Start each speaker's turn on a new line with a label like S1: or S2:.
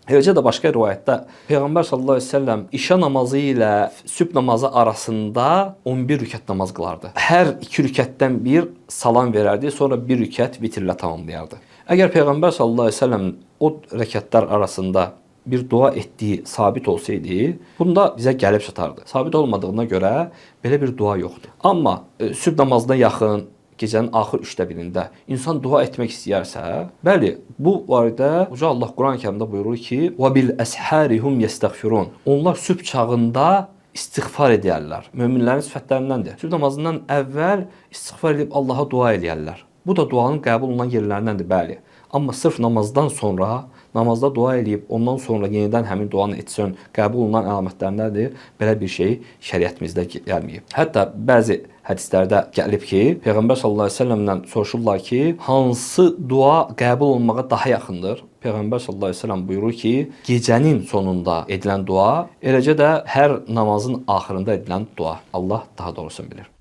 S1: Eləcə də başqa rivayətdə Peyğəmbər sallallahu əleyhi və səlləm işa namazı ilə sübh namazı arasında 11 rükət namaz qılardı. Hər 2 rükətdən bir salam verərdi, sonra 1 rükət vitrlə tamamlayardı. Əgər Peyğəmbər sallallahu əleyhi və səlləm o rəkətlər arasında bir dua etdiyi sabit olsaydı, bunda bizə gəlib çatardı. Sabit olmadığına görə belə bir dua yoxdur. Amma sübh namazına yaxın, gecənin axır 1/3-də insan dua etmək istəyərsə, bəli, bu barədə Uca Allah Quran-Kərimdə buyurur ki: "Və bil əsharihum yestəğfirun." Onlar sübh çağında istiğfar edərlər. Möminlərin sifətlərindəndir. Sübh namazından əvvəl istiğfar edib Allaha dua edərlər. Bu da duanın qəbul olunan yerlərindəndir, bəli. Amma sırf namazdan sonra, namazda dua edib ondan sonra yenidən həmin duanı etsən, qəbul olunan əlamətlərindəndir. Belə bir şey şəriətimizdə gəlməyib. Hətta bəzi hədislərdə gəlib ki, Peyğəmbər sallallahu əleyhi və səlləmdən soruşurlar ki, hansı dua qəbul olunmağa daha yaxındır? Peyğəmbər sallallahu əleyhi və səlləm buyurur ki, gecənin sonunda edilən dua, eləcə də hər namazın axırında edilən dua. Allah daha doğrusunu bilir.